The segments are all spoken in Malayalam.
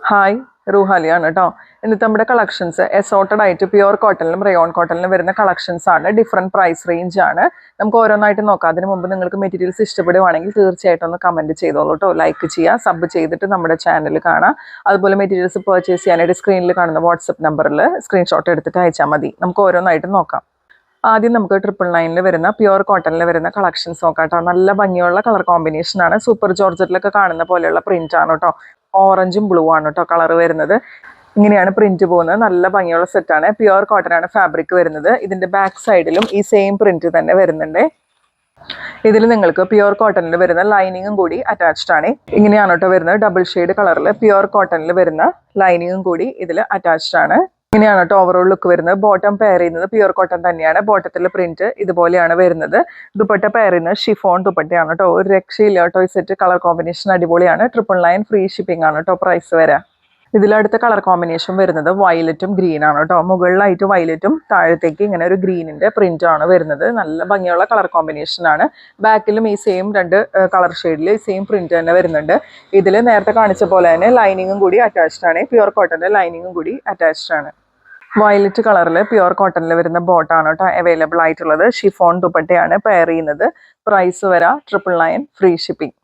ഹായ് റൂഹാലിയാണ് കേട്ടോ. എന്നിട്ട് നമ്മുടെ കളക്ഷൻസ് എസോർട്ടഡ് ആയിട്ട് പ്യുവർ കോട്ടണിലും റയോൺ കോട്ടണിലും വരുന്ന കളക്ഷൻസ് ആണ്. ഡിഫറെൻറ്റ് പ്രൈസ് റേഞ്ച് ആണ്. നമുക്ക് ഓരോന്നായിട്ട് നോക്കാം. അതിന് മുമ്പ് നിങ്ങൾക്ക് മെറ്റീരിയൽസ് ഇഷ്ടപ്പെടുവാണെങ്കിൽ തീർച്ചയായിട്ടും ഒന്ന് കമൻറ്റ് ചെയ്തോളൂ കേട്ടോ. ലൈക്ക് ചെയ്യുക, സബ് ചെയ്തിട്ട് നമ്മുടെ ചാനൽ കാണാം. അതുപോലെ മെറ്റീരിയൽസ് പർച്ചേസ് ചെയ്യാനായിട്ട് സ്ക്രീനിൽ കാണുന്ന വാട്സപ്പ് നമ്പറിൽ സ്ക്രീൻഷോട്ട് എടുത്തിട്ട് അയച്ചാൽ മതി. നമുക്ക് ഓരോന്നായിട്ട് നോക്കാം. ആദ്യം നമുക്ക് 999 വരുന്ന പ്യുവർ കോട്ടണിൽ വരുന്ന കളക്ഷൻസ് നോക്കാം കേട്ടോ. നല്ല ഭംഗിയുള്ള കളർ കോമ്പിനേഷൻ ആണ്. സൂപ്പർ ജോർജറ്റിലൊക്കെ കാണുന്ന പോലെയുള്ള പ്രിന്റ് ആണ് കേട്ടോ. ഓറഞ്ചും ബ്ലൂ ആണ് കേട്ടോ കളർ വരുന്നത്. ഇങ്ങനെയാണ് പ്രിന്റ് പോകുന്നത്. നല്ല ഭംഗിയുള്ള സെറ്റാണ്. പ്യുവർ കോട്ടൺ ആണ് ഫാബ്രിക് വരുന്നത്. ഇതിന്റെ ബാക്ക് സൈഡിലും ഈ സെയിം പ്രിന്റ് തന്നെ വരുന്നുണ്ട്. ഇതിൽ നിങ്ങൾക്ക് പ്യുവർ കോട്ടണിൽ വരുന്ന ലൈനിങ്ങും കൂടി അറ്റാച്ച്ഡ് ആണ്. ഇങ്ങനെയാണ് കേട്ടോ വരുന്നത്. ഡബിൾ ഷെയ്ഡ് കളറിൽ പ്യുവർ കോട്ടണിൽ വരുന്ന ലൈനിങ്ങും കൂടി ഇതിൽ അറ്റാച്ച്ഡ് ആണ്. ഇങ്ങനെയാണ് കേട്ടോ ഓവറോൾ ലുക്ക് വരുന്നത്. ബോട്ടം പെയർ ചെയ്യുന്നത് പ്യുവർ കോട്ടൺ തന്നെയാണ്. ബോട്ടത്തിലെ പ്രിന്റ് ഇതുപോലെയാണ് വരുന്നത്. ദുപ്പട്ട പെയർ ചെയ്യുന്നത് ഷിഫോൺ ദുപ്പട്ടയാണ് കേട്ടോ. ഒരു രക്ഷയില്ല കേട്ടോ. ഈ സെറ്റ് കളർ കോമ്പിനേഷൻ അടിപൊളിയാണ്. 999 ഫ്രീ ഷിപ്പിംഗ് ആണ് കേട്ടോ പ്രൈസ് വരാം. ഇതിലടുത്ത കളർ കോമ്പിനേഷൻ വരുന്നത് വയലറ്റും ഗ്രീൻ ആണ് കേട്ടോ. മുകളിലായിട്ട് വയലറ്റും താഴത്തേക്ക് ഇങ്ങനെ ഒരു ഗ്രീനിന്റെ പ്രിന്റ് ആണ് വരുന്നത്. നല്ല ഭംഗിയുള്ള കളർ കോമ്പിനേഷൻ ആണ്. ബാക്കിലും ഈ സെയിം രണ്ട് കളർ ഷെയ്ഡിൽ സെയിം പ്രിന്റ് തന്നെ വരുന്നുണ്ട്. ഇതിൽ നേരത്തെ കാണിച്ച പോലെ തന്നെ ലൈനിങ്ങും കൂടി അറ്റാച്ച്ഡ് ആണ്. പ്യുവർ കോട്ടന്റെ ലൈനിങ്ങും കൂടി അറ്റാച്ച്ഡ് ആണ്. വയലറ്റ് കളറിൽ പ്യുവർ കോട്ടണിൽ വരുന്ന ബോട്ടാണ് കേട്ടോ അവൈലബിൾ ആയിട്ടുള്ളത്. ഷിഫോൺ ദുപ്പട്ടയാണ് പെയർ ചെയ്യുന്നത്. പ്രൈസ് വരാം 999 ഫ്രീ ഷിപ്പിംഗ്.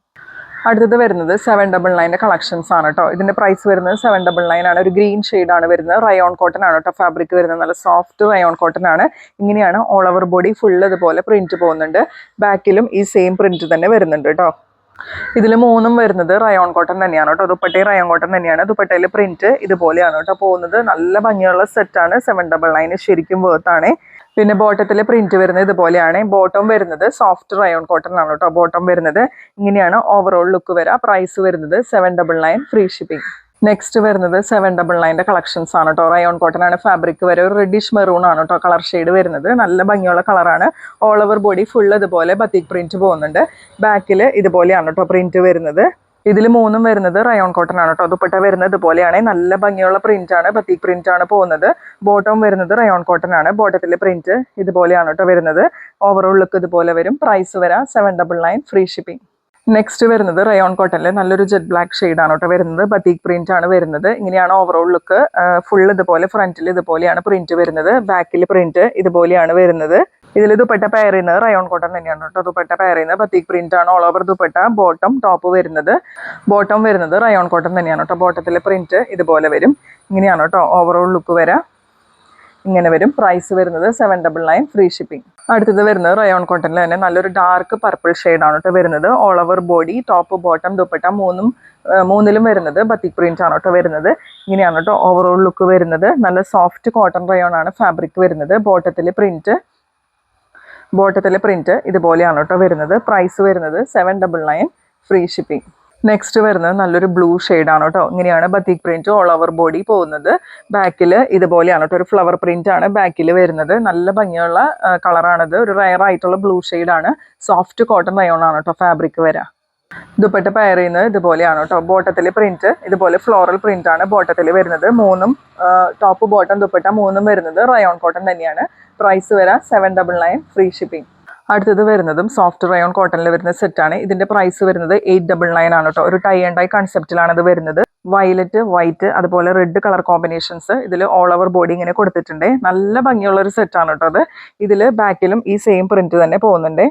അടുത്തത് വരുന്നത് 799 കളക്ഷൻസ് ആണ് കേട്ടോ. ഇതിന്റെ പ്രൈസ് വരുന്നത് 799 ആണ്. ഒരു ഗ്രീൻ ഷെയ്ഡ് ആണ് വരുന്നത്. റയോൺ കോട്ടൺ ആണ് കേട്ടോ ഫാബ്രിക് വരുന്നത്. നല്ല സോഫ്റ്റ് റയോൺ കോട്ടൺ ആണ്. ഇങ്ങനെയാണ് ഓൾ ഓവർ ബോഡി ഫുൾ ഇതുപോലെ പ്രിന്റ് പോകുന്നുണ്ട്. ബാക്കിലും ഈ സെയിം പ്രിന്റ് തന്നെ വരുന്നുണ്ട് കേട്ടോ. ഇതിൽ മൂന്നും വരുന്നത് റയോൺ കോട്ടൺ തന്നെയാണ് കേട്ടോ. ദുപ്പട്ടയും റയോൺ കോട്ടൺ തന്നെയാണ്. ദുപ്പട്ടയിലെ പ്രിന്റ് ഇതുപോലെയാണ് കേട്ടോ പോകുന്നത്. നല്ല ഭംഗിയുള്ള സെറ്റാണ്. 799 ശരിക്കും വേർത്താണ്. പിന്നെ ബോട്ടത്തിലെ പ്രിന്റ് വരുന്നത് ഇതുപോലെയാണ്. ബോട്ടം വരുന്നത് സോഫ്റ്റ് റയോൺ കോട്ടൺ ആണ് കേട്ടോ. ബോട്ടം വരുന്നത് ഇങ്ങനെയാണ് ഓവറോൾ ലുക്ക് വരാം. പ്രൈസ് വരുന്നത് 799 ഫ്രീ ഷിപ്പിംഗ്. നെക്സ്റ്റ് വരുന്നത് 799 കളക്ഷൻസ് ആണ് കേട്ടോ. റയോൺ കോട്ടൺ ആണ് ഫാബ്രിക് വരെ. ഒരു റെഡിഷ് മെറൂൺ ആണ് കേട്ടോ കളർ ഷെയ്ഡ് വരുന്നത്. നല്ല ഭംഗിയുള്ള കളറാണ്. ഓൾ ഓവർ ബോഡി ഫുൾ ഇതുപോലെ ബത്തിക് പ്രിന്റ് പോകുന്നുണ്ട്. ബാക്കിൽ ഇതുപോലെയാണ് കേട്ടോ പ്രിന്റ് വരുന്നത്. ഇതിൽ മൂന്നും വരുന്നത് റയോൺ കോട്ടൺ ആണ് കേട്ടോ. ദുപ്പട്ട വരുന്നത് ഇതുപോലെയാണ്. നല്ല ഭംഗിയുള്ള പ്രിന്റ് ആണ്. ബത്തിക് പ്രിന്റ് ആണ് പോകുന്നത്. ബോട്ടം വരുന്നത് റയോൺ കോട്ടൺ ആണ്. ബോട്ടത്തിലെ പ്രിന്റ് ഇതുപോലെയാണ് കേട്ടോ വരുന്നത്. ഓവറോൾ ലുക്ക് ഇതുപോലെ വരും. പ്രൈസ് വരാം 799 ഫ്രീ ഷിപ്പിംഗ്. നെക്സ്റ്റ് വരുന്നത് റയോൺ കോട്ടണിൽ നല്ലൊരു ജെറ്റ് ബ്ലാക്ക് ഷെയ്ഡ് ആണ് കേട്ടോ വരുന്നത്. ബത്തിക് പ്രിന്റ് ആണ് വരുന്നത്. ഇങ്ങനെയാണ് ഓവറോൾ ലുക്ക്. ഫുൾ ഇതുപോലെ ഫ്രണ്ടിൽ ഇതുപോലെയാണ് പ്രിന്റ് വരുന്നത്. ബാക്കിൽ പ്രിന്റ് ഇതുപോലെയാണ് വരുന്നത്. ഇതിൽ ദുപ്പട്ട പെയർ ചെയ്യുന്നത് റയോൺ കോട്ടൺ തന്നെയാണ് കേട്ടോ. ദുപ്പട്ട പെയർ ചെയ്യുന്നത് ബത്തിക് പ്രിന്റ് ആണ്. All over dupatta. Bottom top വരുന്നത് റയോൺ കോട്ടൺ തന്നെയാണ് കേട്ടോ. ബോട്ടത്തിലെ പ്രിന്റ് ഇതുപോലെ വരും. ഇങ്ങനെയാണ് കേട്ടോ ഓവറോൾ ലുക്ക് വരാം. ഇങ്ങനെ വരും. പ്രൈസ് വരുന്നത് 799 ഫ്രീ ഷിപ്പിംഗ്. അടുത്തത് വരുന്നത് റയോൺ കോട്ടണിൽ തന്നെ നല്ലൊരു ഡാർക്ക് പർപ്പിൾ ഷെയ്ഡ് ആണ് കേട്ടോ വരുന്നത്. All over body top bottom dupatta മൂന്നിലും വരുന്നത് ബത്തിക് പ്രിന്റ് ആണ് കേട്ടോ വരുന്നത്. ഇങ്ങനെയാണ് കേട്ടോ ഓവറോൾ ലുക്ക് വരുന്നത്. നല്ല സോഫ്റ്റ് കോട്ടൺ റയോൺ ആണ് ഫാബ്രിക് വരുന്നത്. ബോട്ടത്തിലെ പ്രിന്റ് ഇതുപോലെയാണ് കേട്ടോ വരുന്നത്. പ്രൈസ് വരുന്നത് 799 ഫ്രീ ഷിപ്പിംഗ്. നെക്സ്റ്റ് വരുന്നത് നല്ലൊരു ബ്ലൂ ആണ് കേട്ടോ. ഇങ്ങനെയാണ് batik print all over body പോകുന്നത്. ബാക്കിൽ ഇതുപോലെയാണ് കേട്ടോ. ഒരു ഫ്ലവർ പ്രിന്റ് ആണ് ബാക്കിൽ വരുന്നത്. നല്ല ഭംഗിയുള്ള കളറാണിത്. ഒരു റയർ ആയിട്ടുള്ള ബ്ലൂ ആണ്. സോഫ്റ്റ് കോട്ടൺ റയോൺ ആണ് കേട്ടോ ഫാബ്രിക് വരാം. ദുപ്പട്ട പെയർ ചെയ്യുന്നത് ഇതുപോലെയാണ് കേട്ടോ. ബോട്ടത്തിലെ പ്രിന്റ് ഇതുപോലെ ഫ്ലോറൽ പ്രിന്റ് ആണ് ബോട്ടത്തിൽ വരുന്നത്. ടോപ്പ് ബോട്ടം ദുപ്പട്ട മൂന്നും വരുന്നത് റയോൺ കോട്ടൺ തന്നെയാണ്. പ്രൈസ് വരാം 799 ഫ്രീ ഷിപ്പിംഗ്. അടുത്തത് വരുന്നതും സോഫ്റ്റ് റയോൺ കോട്ടണിൽ വരുന്ന സെറ്റാണ്. ഇതിന്റെ പ്രൈസ് വരുന്നത് 899 ആണ് കേട്ടോ. ഒരു ടൈ ആൻഡ് ഡൈ കൺസെപ്റ്റിലാണ് ഇത് വരുന്നത്. വയലറ്റ്, വൈറ്റ്, അതുപോലെ റെഡ് കളർ കോമ്പിനേഷൻസ് ഇതിൽ ഓൾ ഓവർ ബോഡി ഇങ്ങനെ കൊടുത്തിട്ടുണ്ട്. നല്ല ഭംഗിയുള്ള ഒരു സെറ്റാണ് കേട്ടോ അത്. ഇതിൽ ബാക്കിലും ഈ സെയിം പ്രിന്റ് തന്നെ പോകുന്നുണ്ട്.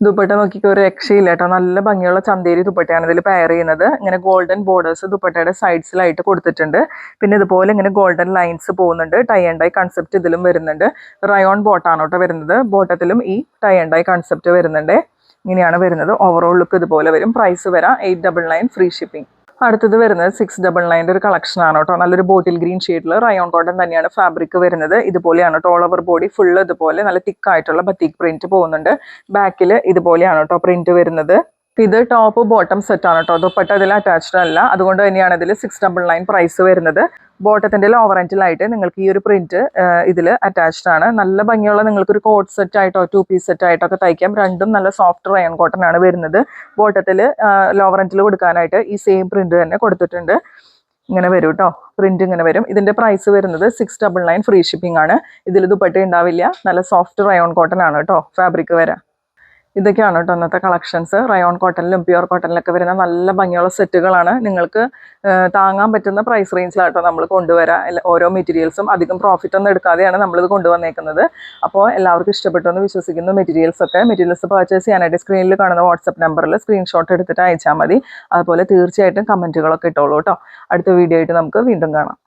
ദുപ്പട്ട നോക്കിക്കോ, ഒരു രക്ഷയില്ല കേട്ടോ. നല്ല ഭംഗിയുള്ള ചന്തേരി ദുപ്പട്ടയാണ് ഇതിൽ പെയർ ചെയ്യുന്നത്. ഇങ്ങനെ ഗോൾഡൻ ബോർഡേഴ്സ് ദുപ്പട്ടയുടെ സൈഡ്സിലായിട്ട് കൊടുത്തിട്ടുണ്ട്. പിന്നെ ഇതുപോലെ ഇങ്ങനെ ഗോൾഡൻ ലൈൻസ് പോകുന്നുണ്ട്. ടൈ ആൻഡ് ഡൈ കൺസെപ്റ്റ് ഇതിലും വരുന്നുണ്ട്. റയോൺ ബോട്ടാണ് കേട്ടോ വരുന്നത്. ബോട്ടത്തിലും ഈ ടൈ ആൻഡ് ഡൈ കൺസെപ്റ്റ് വരുന്നുണ്ട്. ഇങ്ങനെയാണ് വരുന്നത്. ഓവറോൾ ലുക്ക് ഇതുപോലെ വരും. പ്രൈസ് വരാം 899 ഫ്രീ ഷിപ്പിംഗ്. അടുത്തത് വരുന്നത് 699 ഒരു കളക്ഷൻ ആണ് കേട്ടോ. നല്ലൊരു ബോട്ടിൽ ഗ്രീൻ ഷെയ്ഡിൽ റയോൺ കോട്ടൺ തന്നെയാണ് ഫാബ്രിക് വരുന്നത്. ഇതുപോലെയാണ് കേട്ടോ ഓൾ ഓവർ ബോഡി ഫുൾ ഇതുപോലെ നല്ല തിക്ക് ആയിട്ടുള്ള ബത്തിക് പ്രിന്റ് പോകുന്നുണ്ട്. ബാക്കിൽ ഇതുപോലെയാണ് കേട്ടോ പ്രിന്റ് വരുന്നത്. ഇത് ടോപ്പ് ബോട്ടം സെറ്റ് ആണ് കേട്ടോ. ദുപ്പട്ട ഇതിൽ അറ്റാച്ച്ഡ് അല്ല. അതുകൊണ്ട് തന്നെയാണ് ഇതിൽ 699 പ്രൈസ് വരുന്നത്. ബോട്ടത്തിന്റെ ലോവർ എൻഡിലായിട്ട് നിങ്ങൾക്ക് ഈ ഒരു പ്രിന്റ് ഇതിൽ അറ്റാച്ച്ഡ് ആണ്. നല്ല ഭംഗിയുള്ള നിങ്ങൾക്കൊരു കോട്ട് സെറ്റ് ആയിട്ടോ 2 പീസ് സെറ്റ് ആയിട്ടോ ഒക്കെ തയ്ക്കാം. രണ്ടും നല്ല സോഫ്റ്റ് റയോൺ കോട്ടൺ ആണ് വരുന്നത്. ബോട്ടത്തിൽ ലോവർ എൻഡിൽ കൊടുക്കാനായിട്ട് ഈ സെയിം പ്രിന്റ് തന്നെ കൊടുത്തിട്ടുണ്ട്. ഇങ്ങനെ വരും കേട്ടോ. പ്രിന്റ് ഇങ്ങനെ വരും. ഇതിന്റെ പ്രൈസ് വരുന്നത് 699 ഫ്രീ ഷിപ്പിംഗ് ആണ്. ഇതിൽ ദുപ്പട്ട ഉണ്ടാവില്ല. നല്ല സോഫ്റ്റ് റയോൺ കോട്ടൺ ആണ് കേട്ടോ ഫാബ്രിക് വരാം. ഇതൊക്കെയാണ് കേട്ടോ അന്നത്തെ കളക്ഷൻസ്. റയോൺ കോട്ടണിലും പ്യുവർ കോട്ടണിലൊക്കെ വരുന്ന നല്ല ഭംഗിയുള്ള സെറ്റുകളാണ്. നിങ്ങൾക്ക് താങ്ങാൻ പറ്റുന്ന പ്രൈസ് റേഞ്ചിലാട്ടോ നമ്മൾ കൊണ്ടുവരാം. ഓരോ മെറ്റീരിയൽസും അധികം പ്രോഫിറ്റ് ഒന്നും എടുക്കാതെയാണ് നമ്മളിത് കൊണ്ടുവന്നേക്കുന്നത്. അപ്പോൾ എല്ലാവർക്കും ഇഷ്ടപ്പെട്ടു എന്ന് വിശ്വസിക്കുന്നു. മെറ്റീരിയൽസ് പർച്ചേസ് ചെയ്യാനായിട്ട് സ്ക്രീനിൽ കാണുന്ന വാട്സപ്പ് നമ്പറിൽ സ്ക്രീൻഷോട്ട് എടുത്തിട്ട് അയച്ചാൽ മതി. അതുപോലെ തീർച്ചയായിട്ടും കമൻറ്റുകളൊക്കെ ഇട്ടോളൂ കേട്ടോ. അടുത്ത വീഡിയോ ആയിട്ട് നമുക്ക് വീണ്ടും കാണാം.